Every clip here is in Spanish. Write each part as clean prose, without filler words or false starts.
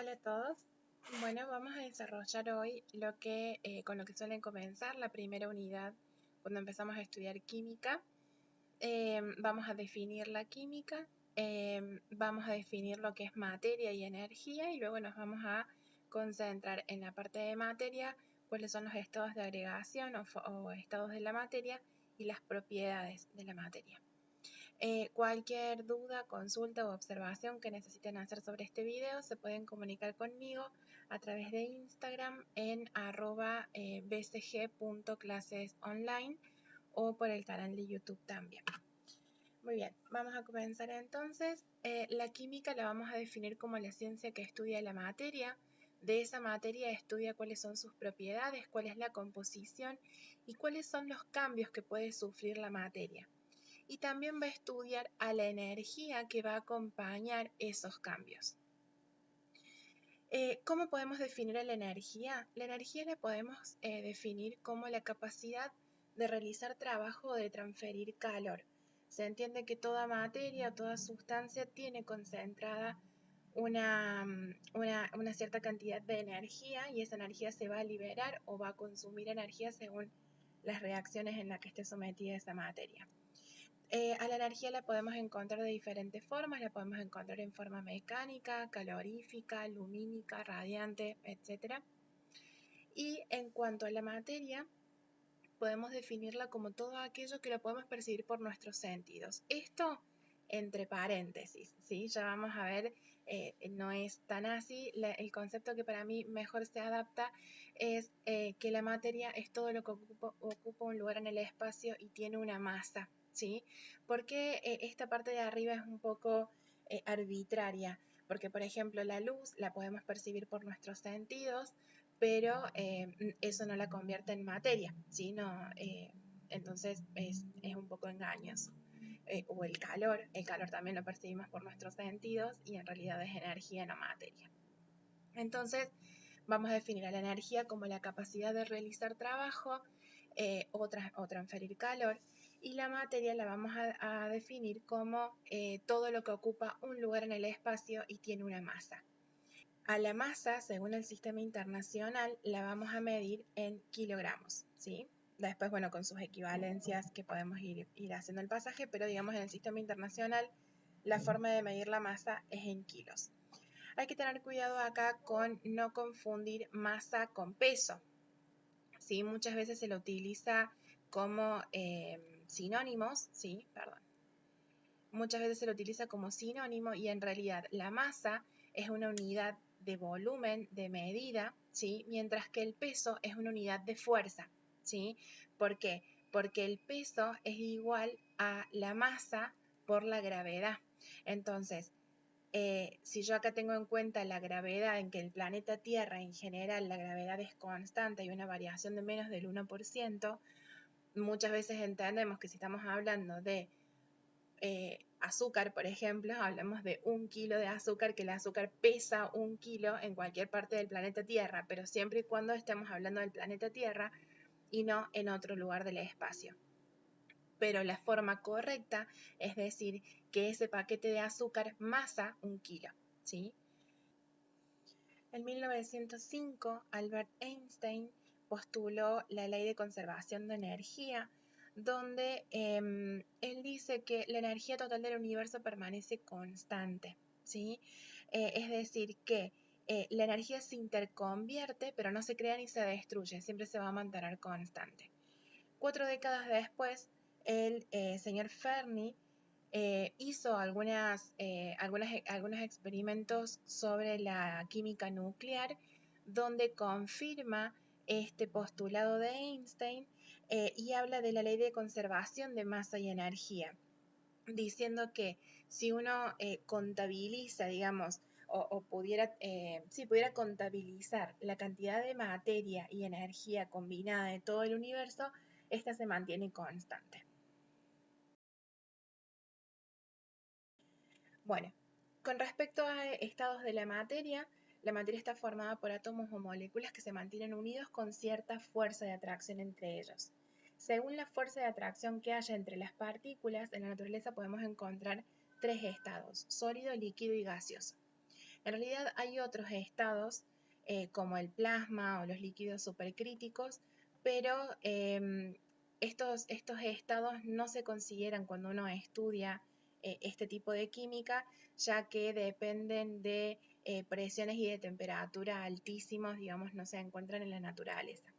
Hola a todos. Bueno, vamos a desarrollar hoy con lo que suelen comenzar la primera unidad cuando empezamos a estudiar química. Vamos a definir la química, vamos a definir lo que es materia y energía y luego nos vamos a concentrar en la parte de materia, cuáles son los estados de agregación o estados de la materia y las propiedades de la materia. Cualquier duda, consulta o observación que necesiten hacer sobre este video se pueden comunicar conmigo a través de Instagram en @bcg.clasesonline o por el canal de YouTube también. Muy bien, vamos a comenzar entonces. La química la vamos a definir como la ciencia que estudia la materia. De esa materia estudia cuáles son sus propiedades, cuál es la composición y cuáles son los cambios que puede sufrir la materia. Y también va a estudiar a la energía que va a acompañar esos cambios. ¿Cómo podemos definir a la energía? La energía la podemos definir como la capacidad de realizar trabajo o de transferir calor. Se entiende que toda materia o toda sustancia tiene concentrada una cierta cantidad de energía y esa energía se va a liberar o va a consumir energía según las reacciones en las que esté sometida esa materia. A la energía la podemos encontrar de diferentes formas, la podemos encontrar en forma mecánica, calorífica, lumínica, radiante, etc. Y en cuanto a la materia, podemos definirla como todo aquello que lo podemos percibir por nuestros sentidos. Esto entre paréntesis, ¿sí? Ya vamos a ver, no es tan así. El concepto que para mí mejor se adapta es que la materia es todo lo que ocupa un lugar en el espacio y tiene una masa, ¿sí? Porque esta parte de arriba es un poco arbitraria, porque por ejemplo la luz la podemos percibir por nuestros sentidos, pero eso no la convierte en materia, ¿sí? Entonces es un poco engañoso. O el calor también lo percibimos por nuestros sentidos y en realidad es energía, no materia. Entonces vamos a definir a la energía como la capacidad de realizar trabajo o transferir calor, y la materia la vamos a definir como todo lo que ocupa un lugar en el espacio y tiene una masa. A la masa, según el sistema internacional, la vamos a medir en kilogramos, ¿sí? Después, bueno, con sus equivalencias que podemos ir haciendo el pasaje, pero digamos en el sistema internacional la forma de medir la masa es en kilos. Hay que tener cuidado acá con no confundir masa con peso, ¿sí? Muchas veces se lo utiliza como sinónimos, ¿sí? Perdón. Muchas veces se lo utiliza como sinónimo y en realidad la masa es una unidad de volumen, de medida, ¿sí? Mientras que el peso es una unidad de fuerza, ¿sí? ¿Por qué? Porque el peso es igual a la masa por la gravedad. Entonces, si yo acá tengo en cuenta la gravedad, en que el planeta Tierra en general la gravedad es constante y una variación de menos del 1%, muchas veces entendemos que si estamos hablando de azúcar, por ejemplo, hablamos de 1 kilo de azúcar, que el azúcar pesa 1 kilo en cualquier parte del planeta Tierra, pero siempre y cuando estemos hablando del planeta Tierra y no en otro lugar del espacio. Pero la forma correcta es decir que ese paquete de azúcar masa 1 kilo, ¿sí? En 1905, Albert Einstein postuló la ley de conservación de energía, donde él dice que la energía total del universo permanece constante, ¿sí? Es decir, que la energía se interconvierte, pero no se crea ni se destruye, siempre se va a mantener constante. 4 décadas después, el señor Fermi hizo algunos experimentos sobre la química nuclear, donde confirma este postulado de Einstein y habla de la ley de conservación de masa y energía, diciendo que si uno contabiliza, digamos, pudiera contabilizar la cantidad de materia y energía combinada de todo el universo, esta se mantiene constante. Bueno, con respecto a estados de la materia está formada por átomos o moléculas que se mantienen unidos con cierta fuerza de atracción entre ellos. Según la fuerza de atracción que haya entre las partículas, en la naturaleza podemos encontrar 3 estados: sólido, líquido y gaseoso. En realidad hay otros estados como el plasma o los líquidos supercríticos, pero estos estados no se consideran cuando uno estudia este tipo de química, ya que dependen de presiones y de temperatura altísimos, digamos, no se encuentran en la naturaleza.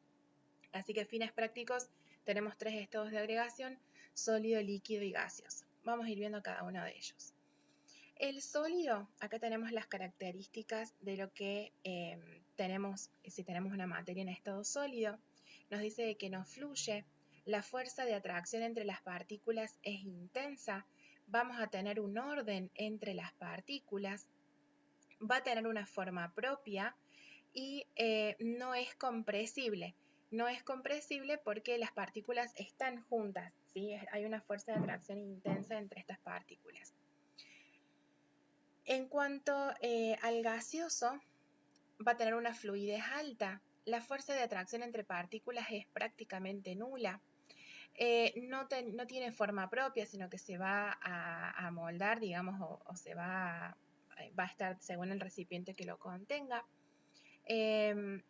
Así que a fines prácticos tenemos 3 estados de agregación: sólido, líquido y gaseoso. Vamos a ir viendo cada uno de ellos. El sólido, acá tenemos las características de lo que tenemos, si tenemos una materia en estado sólido. Nos dice que no fluye, la fuerza de atracción entre las partículas es intensa, vamos a tener un orden entre las partículas, va a tener una forma propia y no es compresible. No es compresible porque las partículas están juntas, ¿sí? Hay una fuerza de atracción intensa entre estas partículas. En cuanto al gaseoso, va a tener una fluidez alta. La fuerza de atracción entre partículas es prácticamente nula. No tiene forma propia, sino que se va a moldar, digamos, o se va a estar según el recipiente que lo contenga.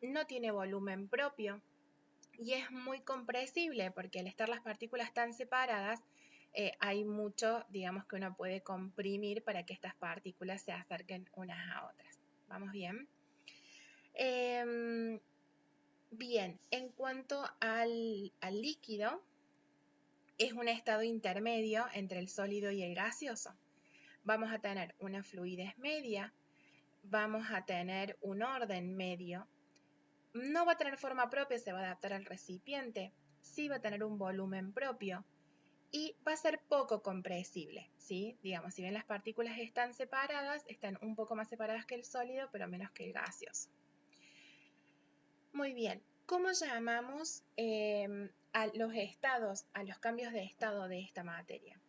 No tiene volumen propio y es muy compresible porque al estar las partículas tan separadas, hay mucho, digamos, que uno puede comprimir para que estas partículas se acerquen unas a otras. ¿Vamos bien? Bien, en cuanto al líquido, es un estado intermedio entre el sólido y el gaseoso. Vamos a tener una fluidez media, vamos a tener un orden medio, no va a tener forma propia, se va a adaptar al recipiente, sí va a tener un volumen propio y va a ser poco compresible, ¿sí? Digamos, si bien las partículas están separadas, están un poco más separadas que el sólido, pero menos que el gaseoso. Muy bien, ¿cómo llamamos a los estados, a los cambios de estado de esta materia?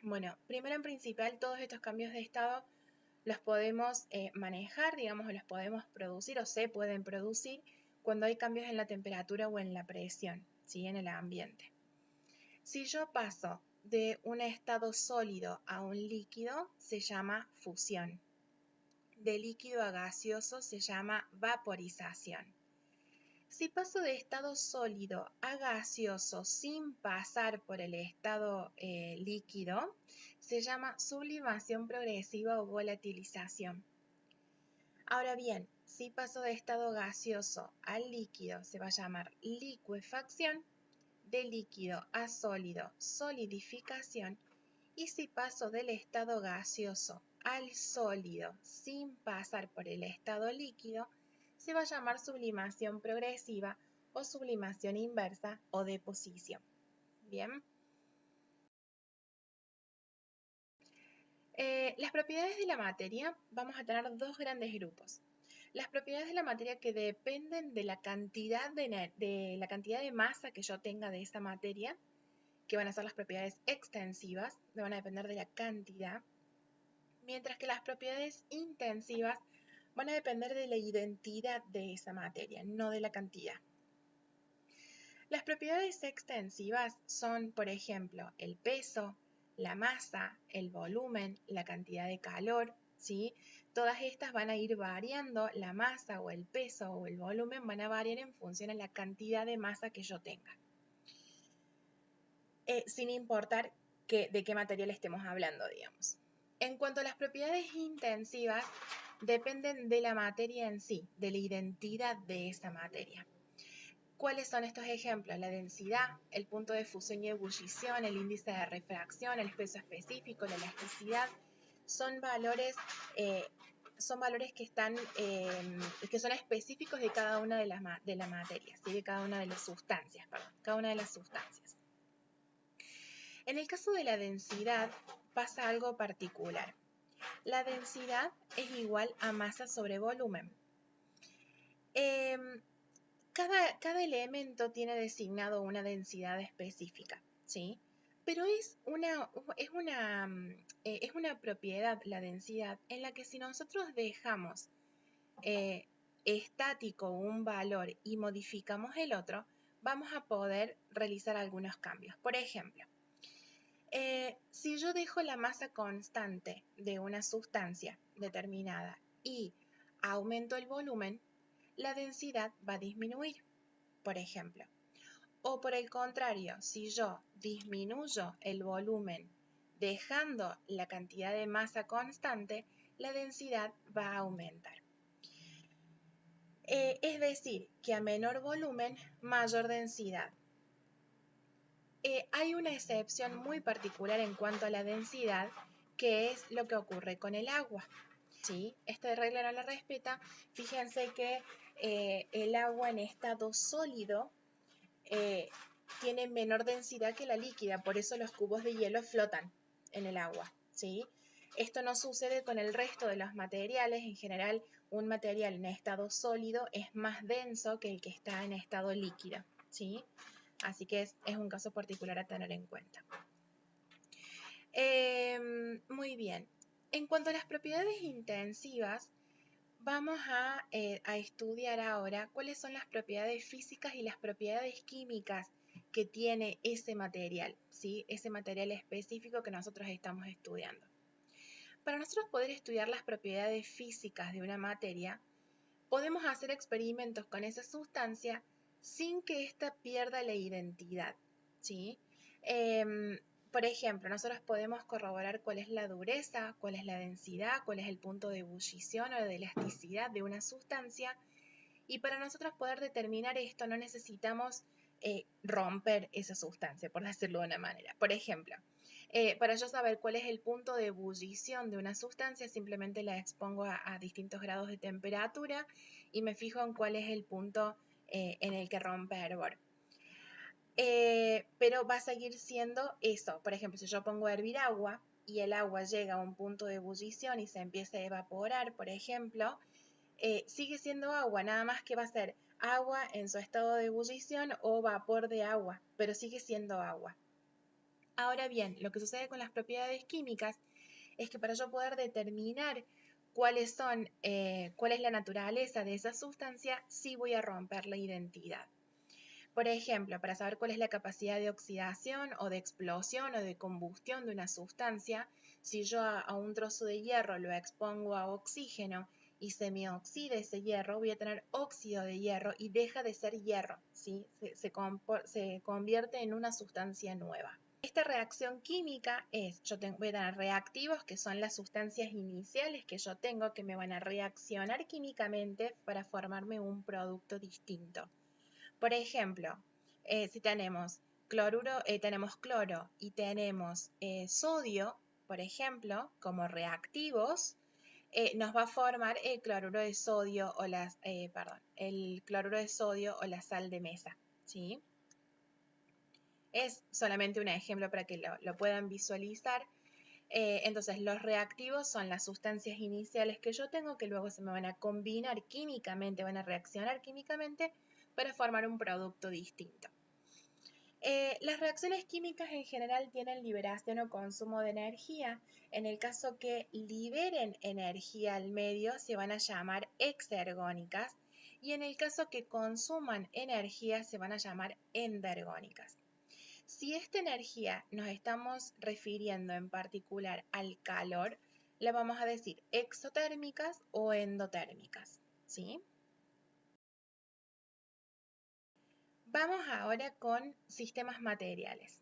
Bueno, primero en principal, todos estos cambios de estado los podemos manejar, digamos, o los podemos producir o se pueden producir cuando hay cambios en la temperatura o en la presión, ¿sí? En el ambiente. Si yo paso de un estado sólido a un líquido, se llama fusión. De líquido a gaseoso se llama vaporización. Si paso de estado sólido a gaseoso sin pasar por el estado líquido, se llama sublimación progresiva o volatilización. Ahora bien, si paso de estado gaseoso al líquido, se va a llamar licuefacción. De líquido a sólido, solidificación. Y si paso del estado gaseoso al sólido sin pasar por el estado líquido, se va a llamar sublimación progresiva o sublimación inversa o deposición. Bien. Las propiedades de la materia, vamos a tener dos grandes grupos. Las propiedades de la materia que dependen de la cantidad de masa que yo tenga de esa materia, que van a ser las propiedades extensivas, van a depender de la cantidad, mientras que las propiedades intensivas van a depender de la identidad de esa materia, no de la cantidad. Las propiedades extensivas son, por ejemplo, el peso, la masa, el volumen, la cantidad de calor, ¿sí? Todas estas van a ir variando, la masa o el peso o el volumen van a variar en función de la cantidad de masa que yo tenga. Sin importar de qué material estemos hablando, digamos. En cuanto a las propiedades intensivas, dependen de la materia en sí, de la identidad de esa materia. ¿Cuáles son estos ejemplos? La densidad, el punto de fusión y ebullición, el índice de refracción, el peso específico, la elasticidad, son valores que son específicos de cada una de las materias, ¿sí? De cada una de las sustancias, cada una de las sustancias. En el caso de la densidad pasa algo particular. La densidad es igual a masa sobre volumen. Cada elemento tiene designado una densidad específica, ¿sí? Pero es una propiedad, la densidad, en la que si nosotros dejamos estático un valor y modificamos el otro, vamos a poder realizar algunos cambios. Por ejemplo, si yo dejo la masa constante de una sustancia determinada y aumento el volumen, la densidad va a disminuir, por ejemplo. O por el contrario, si yo disminuyo el volumen dejando la cantidad de masa constante, la densidad va a aumentar. Es decir, que a menor volumen, mayor densidad. Hay una excepción muy particular en cuanto a la densidad, que es lo que ocurre con el agua. ¿Sí? Esta regla no la respeta. Fíjense que el agua en estado sólido tiene menor densidad que la líquida, por eso los cubos de hielo flotan en el agua, ¿sí? Esto no sucede con el resto de los materiales. En general, un material en estado sólido es más denso que el que está en estado líquido, ¿sí? Así que es un caso particular a tener en cuenta. Muy bien. En cuanto a las propiedades intensivas, vamos a estudiar ahora cuáles son las propiedades físicas y las propiedades químicas que tiene ese material, ¿sí? Ese material específico que nosotros estamos estudiando. Para nosotros poder estudiar las propiedades físicas de una materia, podemos hacer experimentos con esa sustancia sin que ésta pierda la identidad, ¿sí? Por ejemplo, nosotros podemos corroborar cuál es la dureza, cuál es la densidad, cuál es el punto de ebullición o de elasticidad de una sustancia, y para nosotros poder determinar esto no necesitamos romper esa sustancia, por decirlo de una manera. Por ejemplo, para yo saber cuál es el punto de ebullición de una sustancia, simplemente la expongo a distintos grados de temperatura y me fijo en cuál es el punto en el que rompe hervor. Pero va a seguir siendo eso. Por ejemplo, si yo pongo a hervir agua y el agua llega a un punto de ebullición y se empieza a evaporar, por ejemplo, sigue siendo agua, nada más que va a ser agua en su estado de ebullición o vapor de agua, pero sigue siendo agua. Ahora bien, lo que sucede con las propiedades químicas es que para yo poder determinar cuál es la naturaleza de esa sustancia, sí voy a romper la identidad. Por ejemplo, para saber cuál es la capacidad de oxidación o de explosión o de combustión de una sustancia, si yo a un trozo de hierro lo expongo a oxígeno y se me oxida ese hierro, voy a tener óxido de hierro y deja de ser hierro, ¿sí? Se convierte en una sustancia nueva. Esta reacción química voy a tener reactivos, que son las sustancias iniciales que yo tengo, que me van a reaccionar químicamente para formarme un producto distinto. Por ejemplo, si tenemos tenemos cloro y tenemos sodio, por ejemplo, como reactivos, nos va a formar el cloruro de sodio o el cloruro de sodio o la sal de mesa, ¿sí? Es solamente un ejemplo para que lo puedan visualizar. Entonces, los reactivos son las sustancias iniciales que yo tengo que luego se me van a combinar químicamente, van a reaccionar químicamente para formar un producto distinto. Las reacciones químicas en general tienen liberación o consumo de energía. En el caso que liberen energía al medio, se van a llamar exergónicas, y en el caso que consuman energía, se van a llamar endergónicas. Si esta energía nos estamos refiriendo en particular al calor, la vamos a decir exotérmicas o endotérmicas, ¿sí? Vamos ahora con sistemas materiales.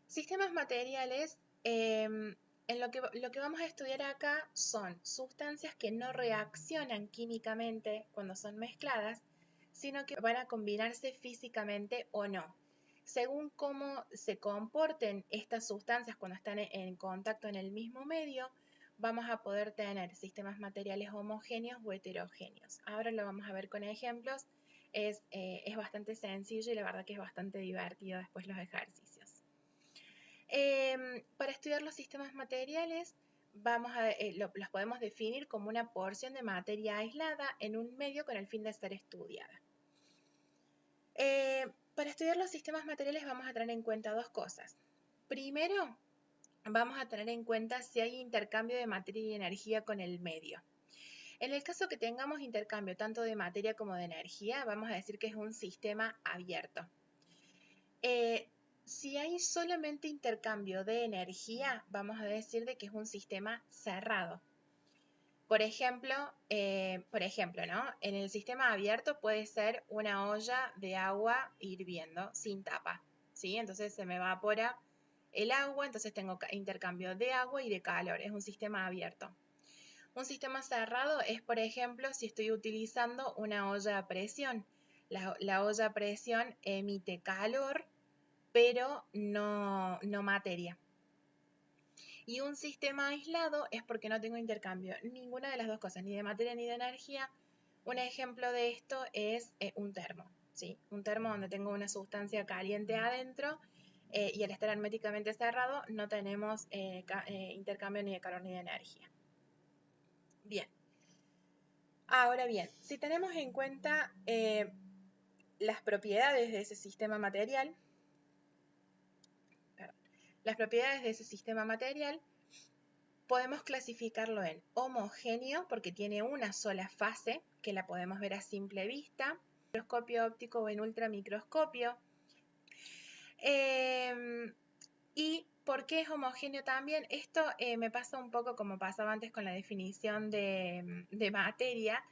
Sistemas materiales, lo que vamos a estudiar acá son sustancias que no reaccionan químicamente cuando son mezcladas, sino que van a combinarse físicamente o no. Según cómo se comporten estas sustancias cuando están en contacto en el mismo medio, vamos a poder tener sistemas materiales homogéneos o heterogéneos. Ahora lo vamos a ver con ejemplos. Es bastante sencillo y la verdad que es bastante divertido después los ejercicios. Para estudiar los sistemas materiales, los podemos definir como una porción de materia aislada en un medio con el fin de ser estudiada. Para estudiar los sistemas materiales vamos a tener en cuenta dos cosas. Primero, vamos a tener en cuenta si hay intercambio de materia y energía con el medio. En el caso que tengamos intercambio tanto de materia como de energía, vamos a decir que es un sistema abierto. Si hay solamente intercambio de energía, vamos a decir de que es un sistema cerrado. Por ejemplo, ¿no? En el sistema abierto puede ser una olla de agua hirviendo sin tapa, ¿sí? Entonces se me evapora el agua, entonces tengo intercambio de agua y de calor. Es un sistema abierto. Un sistema cerrado es, por ejemplo, si estoy utilizando una olla a presión. La olla a presión emite calor, pero no materia. Y un sistema aislado es porque no tengo intercambio, ninguna de las dos cosas, ni de materia ni de energía. Un ejemplo de esto es un termo, ¿sí? Un termo donde tengo una sustancia caliente adentro y al estar herméticamente cerrado no tenemos intercambio ni de calor ni de energía. Bien. Ahora bien, si tenemos en cuenta las propiedades de ese sistema material, podemos clasificarlo en homogéneo porque tiene una sola fase que la podemos ver a simple vista, microscopio óptico o en ultramicroscopio. ¿Y por qué es homogéneo también? Esto me pasa un poco como pasaba antes con la definición de materia.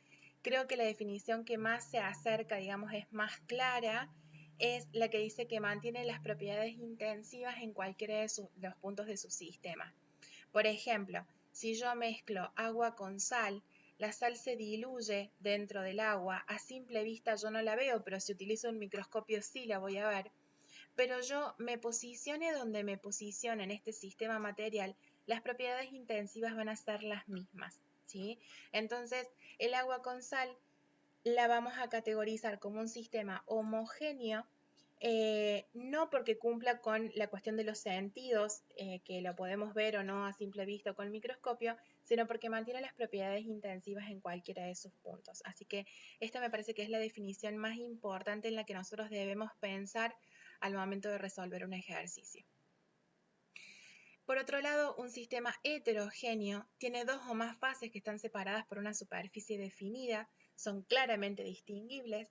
Creo que la definición que más se acerca, digamos, es más clara, es la que dice que mantiene las propiedades intensivas en cualquiera de los puntos de su sistema. Por ejemplo, si yo mezclo agua con sal, la sal se diluye dentro del agua. A simple vista yo no la veo, pero si utilizo un microscopio sí la voy a ver. Pero yo me posicione donde me posicione en este sistema material, las propiedades intensivas van a ser las mismas, ¿sí? Entonces, el agua con sal la vamos a categorizar como un sistema homogéneo, no porque cumpla con la cuestión de los sentidos, que lo podemos ver o no a simple vista o con el microscopio, sino porque mantiene las propiedades intensivas en cualquiera de sus puntos. Así que esta me parece que es la definición más importante en la que nosotros debemos pensar al momento de resolver un ejercicio. Por otro lado, un sistema heterogéneo tiene dos o más fases que están separadas por una superficie definida, son claramente distinguibles,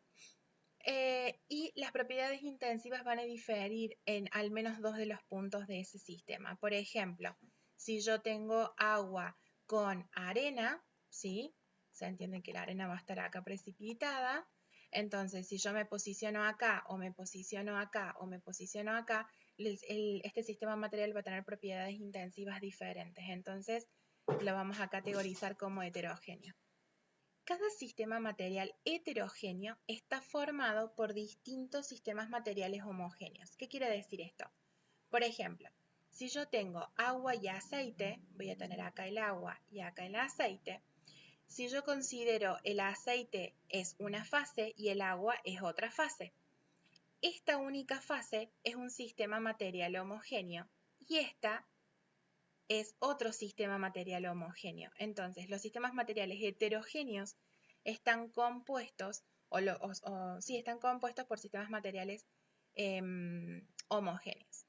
y las propiedades intensivas van a diferir en al menos dos de los puntos de ese sistema. Por ejemplo, si yo tengo agua con arena, ¿sí? Se entiende que la arena va a estar acá precipitada. Entonces, si yo me posiciono acá o me posiciono acá o me posiciono acá, este sistema material va a tener propiedades intensivas diferentes. Entonces, lo vamos a categorizar como heterogéneo. Cada sistema material heterogéneo está formado por distintos sistemas materiales homogéneos. ¿Qué quiere decir esto? Por ejemplo, si yo tengo agua y aceite, voy a tener acá el agua y acá el aceite. Si yo considero el aceite es una fase y el agua es otra fase. Esta única fase es un sistema material homogéneo y esta es otro sistema material homogéneo. Entonces, los sistemas materiales heterogéneos están compuestos, están compuestos por sistemas materiales homogéneos.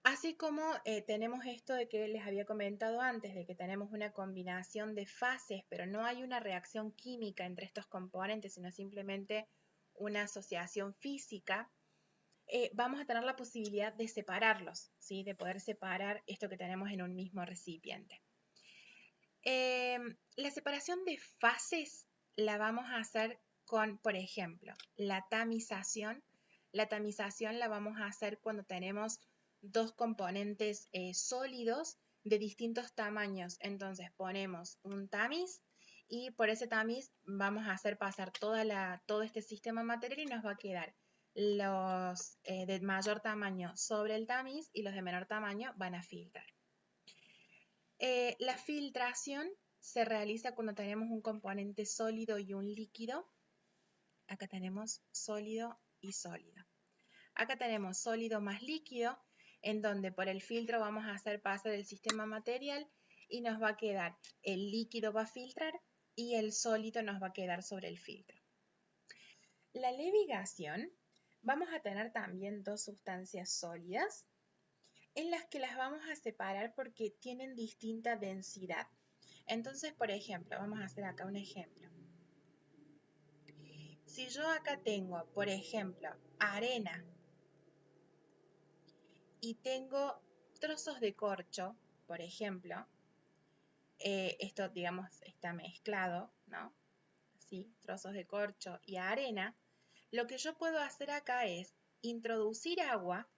Así como tenemos esto de que les había comentado antes, de que tenemos una combinación de fases, pero no hay una reacción química entre estos componentes, sino simplemente una asociación física, vamos a tener la posibilidad de separarlos, ¿sí? De poder separar esto que tenemos en un mismo recipiente. La separación de fases la vamos a hacer con, por ejemplo, la tamización. La tamización la vamos a hacer cuando tenemos dos componentes sólidos de distintos tamaños. Entonces ponemos un tamiz y por ese tamiz vamos a hacer pasar todo este sistema material y nos va a quedar los de mayor tamaño sobre el tamiz y los de menor tamaño van a filtrar. La filtración se realiza cuando tenemos un componente sólido y un líquido. Acá tenemos sólido y sólido. Acá tenemos sólido más líquido, en donde por el filtro vamos a hacer pasar el sistema material y nos va a quedar el líquido va a filtrar y el sólido nos va a quedar sobre el filtro. La levigación, vamos a tener también dos sustancias sólidas en las que las vamos a separar porque tienen distinta densidad. Entonces, por ejemplo, vamos a hacer acá un ejemplo. Si yo acá tengo, por ejemplo, arena y tengo trozos de corcho, por ejemplo, esto, digamos, está mezclado, ¿no? Así, trozos de corcho y arena. Lo que yo puedo hacer acá es introducir agua.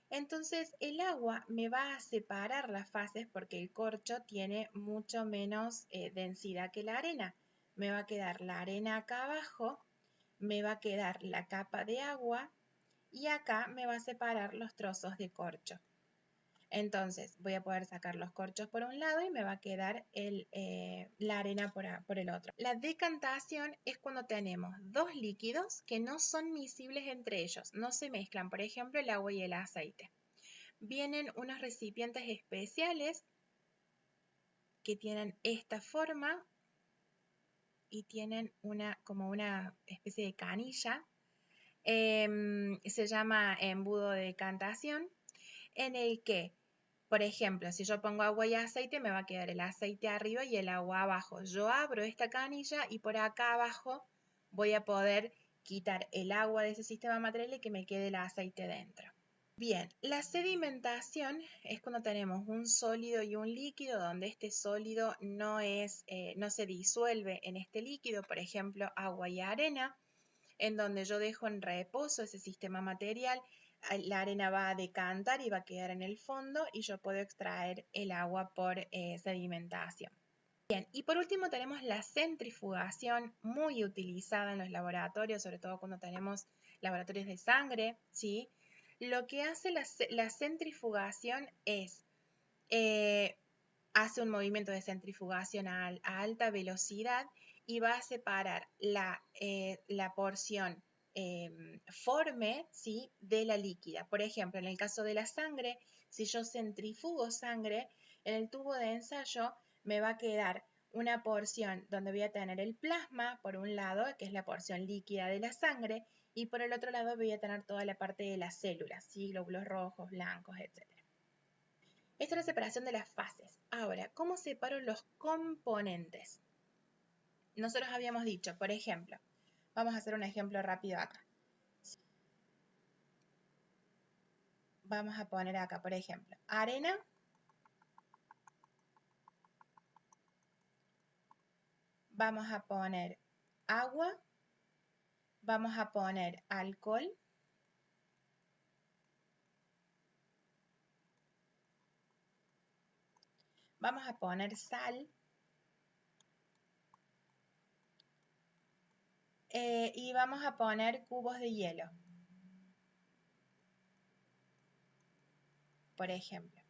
Entonces el agua me va a separar las fases porque el corcho tiene mucho menos densidad que la arena. Me va a quedar la arena acá abajo, me va a quedar la capa de agua y acá me va a separar los trozos de corcho. Entonces voy a poder sacar los corchos por un lado y me va a quedar la arena por el otro. La decantación es cuando tenemos dos líquidos que no son miscibles entre ellos, no se mezclan, por ejemplo el agua y el aceite. Vienen unos recipientes especiales que tienen esta forma y tienen como una especie de canilla. Se llama embudo de decantación, en el que, por ejemplo, si yo pongo agua y aceite, me va a quedar el aceite arriba y el agua abajo. Yo abro esta canilla y por acá abajo voy a poder quitar el agua de ese sistema material y que me quede el aceite dentro. Bien, la sedimentación es cuando tenemos un sólido y un líquido, donde este sólido no se disuelve en este líquido, por ejemplo, agua y arena, en donde yo dejo en reposo ese sistema material, la arena va a decantar y va a quedar en el fondo y yo puedo extraer el agua por sedimentación. Bien, y por último tenemos la centrifugación, muy utilizada en los laboratorios, sobre todo cuando tenemos laboratorios de sangre, ¿sí? Lo que hace la centrifugación es, hace un movimiento de centrifugación a alta velocidad y va a separar la porción forme, ¿sí?, de la líquida. Por ejemplo, en el caso de la sangre, si yo centrifugo sangre, en el tubo de ensayo me va a quedar una porción donde voy a tener el plasma, por un lado, que es la porción líquida de la sangre, y por el otro lado voy a tener toda la parte de las células, ¿sí?, glóbulos rojos, blancos, etc. Esta es la separación de las fases. Ahora, ¿cómo separo los componentes? Nosotros habíamos dicho, por ejemplo, vamos a hacer un ejemplo rápido acá. Vamos a poner acá, por ejemplo, arena, vamos a poner agua, vamos a poner alcohol, vamos a poner sal y vamos a poner cubos de hielo, por ejemplo.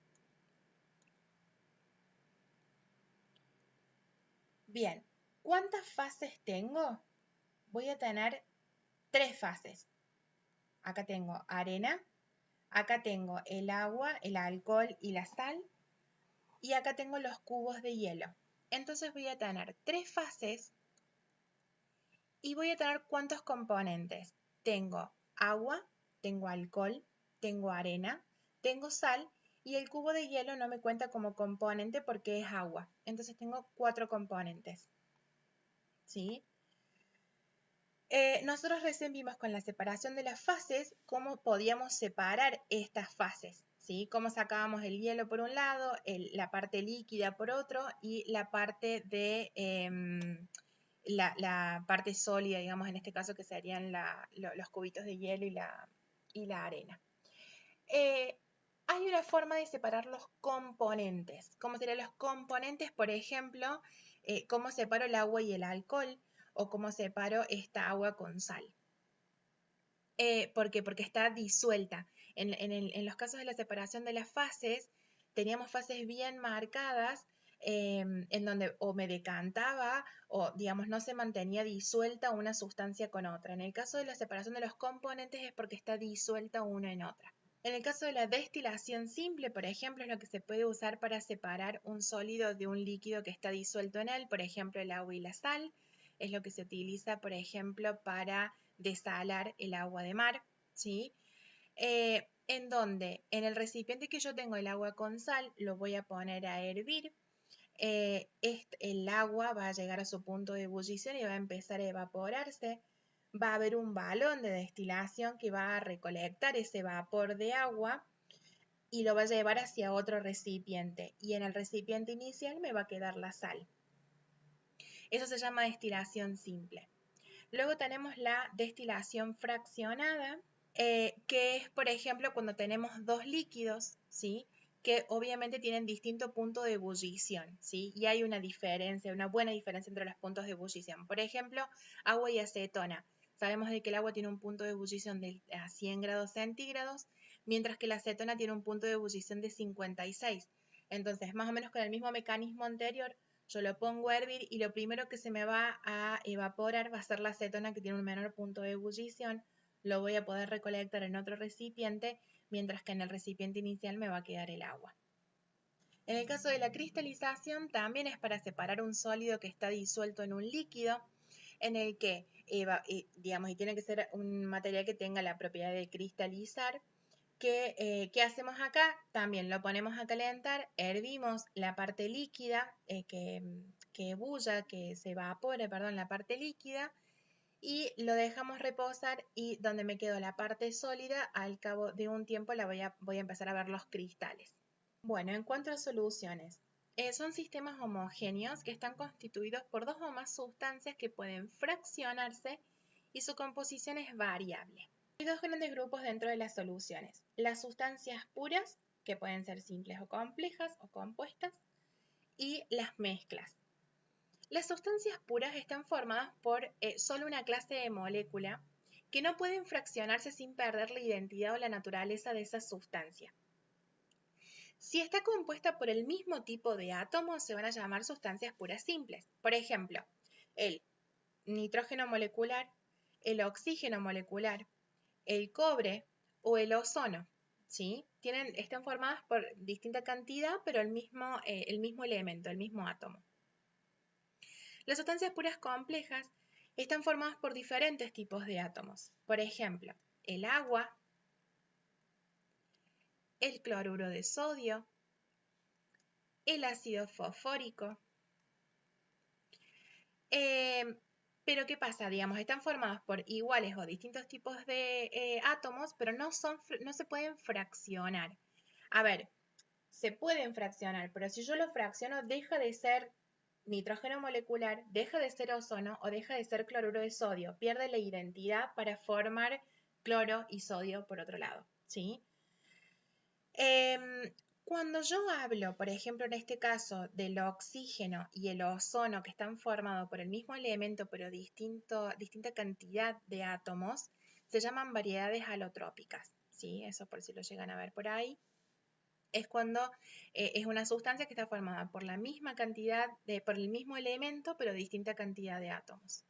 Bien, ¿cuántas fases tengo? Voy a tener 3 fases. Acá tengo arena, acá tengo el agua, el alcohol y la sal, y acá tengo los cubos de hielo. Entonces voy a tener 3 fases y voy a tener ¿cuántos componentes? Tengo agua, tengo alcohol, tengo arena, tengo sal y el cubo de hielo no me cuenta como componente porque es agua. Entonces tengo 4 componentes. ¿Sí? Nosotros recién vimos con la separación de las fases cómo podíamos separar estas fases, ¿sí? Cómo sacábamos el hielo por un lado, la parte líquida por otro y la parte de la parte sólida, digamos, en este caso que serían los cubitos de hielo y la arena. Hay una forma de separar los componentes. ¿Cómo serían los componentes? Por ejemplo, cómo separo el agua y el alcohol o cómo separo esta agua con sal. ¿Por qué? Porque está disuelta. En los casos de la separación de las fases, teníamos fases bien marcadas en donde o me decantaba o, digamos, no se mantenía disuelta una sustancia con otra. En el caso de la separación de los componentes es porque está disuelta una en otra. En el caso de la destilación simple, por ejemplo, es lo que se puede usar para separar un sólido de un líquido que está disuelto en él, por ejemplo, el agua y la sal. Es lo que se utiliza, por ejemplo, para desalar el agua de mar, ¿sí? En donde en el recipiente que yo tengo el agua con sal, lo voy a poner a hervir. El agua va a llegar a su punto de ebullición y va a empezar a evaporarse. Va a haber un balón de destilación que va a recolectar ese vapor de agua y lo va a llevar hacia otro recipiente. Y en el recipiente inicial me va a quedar la sal. Eso se llama destilación simple. Luego tenemos la destilación fraccionada, que es, por ejemplo, cuando tenemos dos líquidos, ¿sí? Que obviamente tienen distinto punto de ebullición, ¿sí? Y hay una diferencia, una buena diferencia entre los puntos de ebullición. Por ejemplo, agua y acetona. Sabemos de que el agua tiene un punto de ebullición de 100 grados centígrados, mientras que la acetona tiene un punto de ebullición de 56. Entonces, más o menos con el mismo mecanismo anterior, yo lo pongo a hervir y lo primero que se me va a evaporar va a ser la acetona, que tiene un menor punto de ebullición. Lo voy a poder recolectar en otro recipiente, mientras que en el recipiente inicial me va a quedar el agua. En el caso de la cristalización, también es para separar un sólido que está disuelto en un líquido, en el que, digamos, y tiene que ser un material que tenga la propiedad de cristalizar. ¿Qué hacemos acá? También lo ponemos a calentar, hervimos la parte líquida, que bulla, que se evapore, perdón, la parte líquida, y lo dejamos reposar, y donde me quedó la parte sólida, al cabo de un tiempo voy a empezar a ver los cristales. Bueno, en cuanto a soluciones, son sistemas homogéneos que están constituidos por dos o más sustancias que pueden fraccionarse y su composición es variable. Hay dos grandes grupos dentro de las soluciones: las sustancias puras, que pueden ser simples o complejas o compuestas, y las mezclas. Las sustancias puras están formadas por solo una clase de molécula que no pueden fraccionarse sin perder la identidad o la naturaleza de esa sustancia. Si está compuesta por el mismo tipo de átomos, se van a llamar sustancias puras simples. Por ejemplo, el nitrógeno molecular, el oxígeno molecular, el cobre o el ozono, ¿sí? Están formadas por distinta cantidad, pero el mismo elemento, el mismo átomo. Las sustancias puras complejas están formadas por diferentes tipos de átomos. Por ejemplo, el agua, el cloruro de sodio, el ácido fosfórico. Pero ¿qué pasa? Digamos, están formados por iguales o distintos tipos de átomos, pero no se pueden fraccionar. A ver, se pueden fraccionar, pero si yo lo fracciono, deja de ser nitrógeno molecular, deja de ser ozono o deja de ser cloruro de sodio. Pierde la identidad para formar cloro y sodio por otro lado, ¿sí? Cuando yo hablo, por ejemplo, en este caso, del oxígeno y el ozono, que están formados por el mismo elemento pero distinta cantidad de átomos, se llaman variedades alotrópicas, ¿sí? Eso por si lo llegan a ver por ahí. Es cuando es una sustancia que está formada por la misma cantidad, por el mismo elemento, pero distinta cantidad de átomos.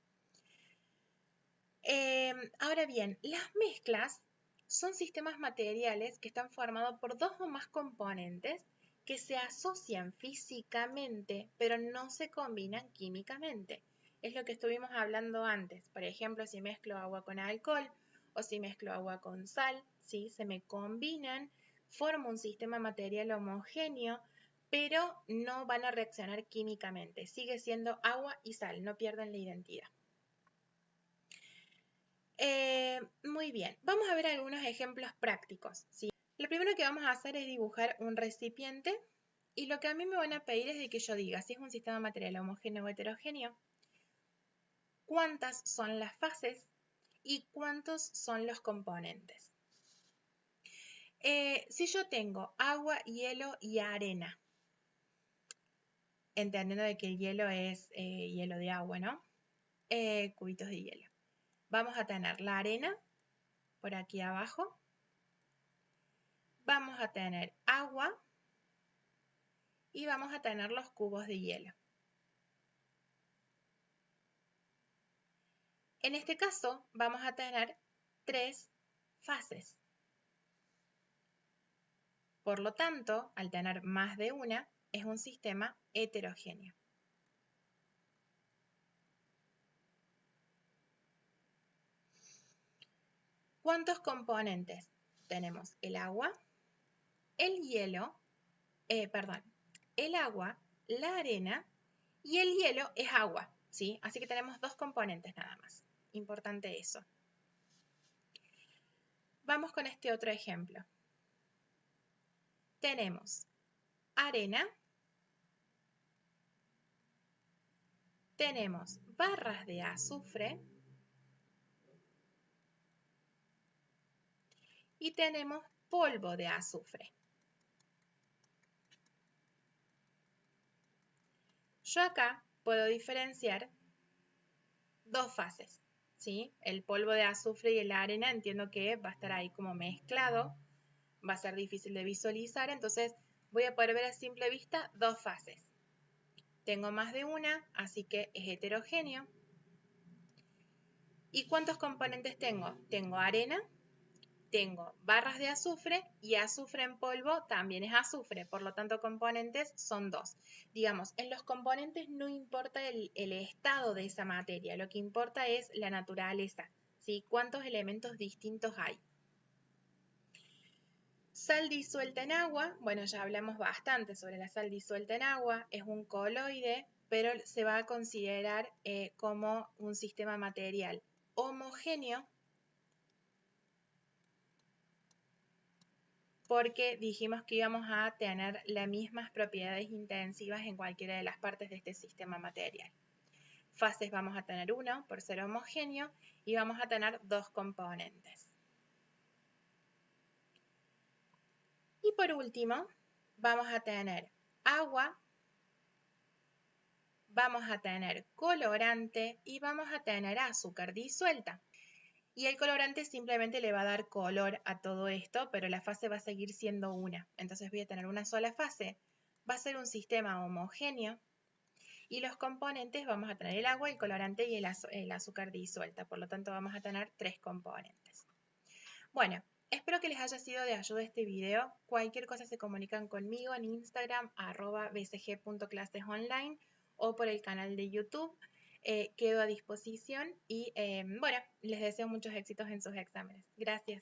Ahora bien, las mezclas son sistemas materiales que están formados por dos o más componentes que se asocian físicamente, pero no se combinan químicamente. Es lo que estuvimos hablando antes. Por ejemplo, si mezclo agua con alcohol o si mezclo agua con sal, ¿sí? Se me combinan, formo un sistema material homogéneo, pero no van a reaccionar químicamente. Sigue siendo agua y sal, no pierden la identidad. Muy bien, vamos a ver algunos ejemplos prácticos, ¿sí? Lo primero que vamos a hacer es dibujar un recipiente, y lo que a mí me van a pedir es de que yo diga si es un sistema material homogéneo o heterogéneo, cuántas son las fases y cuántos son los componentes. Si yo tengo agua, hielo y arena, entendiendo de que el hielo es hielo de agua, ¿no? Cubitos de hielo. Vamos a tener la arena por aquí abajo. Vamos a tener agua y vamos a tener los cubos de hielo. En este caso vamos a tener 3 fases. Por lo tanto, al tener más de una, es un sistema heterogéneo. ¿Cuántos componentes? Tenemos el agua, el hielo, el agua, la arena, y el hielo es agua, ¿sí? Así que tenemos 2 componentes nada más. Importante eso. Vamos con este otro ejemplo. tenemos arena, tenemos barras de azufre y tenemos polvo de azufre. Yo acá puedo diferenciar dos fases, ¿sí? El polvo de azufre y la arena entiendo que va a estar ahí como mezclado, va a ser difícil de visualizar, entonces voy a poder ver a simple vista dos fases. Tengo más de una, así que es heterogéneo. ¿Y cuántos componentes tengo? Tengo arena, tengo barras de azufre y azufre en polvo también es azufre, por lo tanto componentes son dos. Digamos, en los componentes no importa el estado de esa materia, lo que importa es la naturaleza, ¿sí? ¿Cuántos elementos distintos hay? Sal disuelta en agua, bueno, ya hablamos bastante sobre la sal disuelta en agua, es un coloide, pero se va a considerar como un sistema material homogéneo porque dijimos que íbamos a tener las mismas propiedades intensivas en cualquiera de las partes de este sistema material. Fases vamos a tener uno por ser homogéneo y vamos a tener dos componentes. Y por último, vamos a tener agua, vamos a tener colorante y vamos a tener azúcar disuelta. Y el colorante simplemente le va a dar color a todo esto, pero la fase va a seguir siendo una. Entonces voy a tener una sola fase. Va a ser un sistema homogéneo y los componentes vamos a tener el agua, el colorante y el azúcar disuelta. Por lo tanto vamos a tener tres componentes. Bueno, espero que les haya sido de ayuda este video. Cualquier cosa se comunican conmigo en Instagram @bcg.clasesonline o por el canal de YouTube. Quedo a disposición y bueno, les deseo muchos éxitos en sus exámenes. Gracias.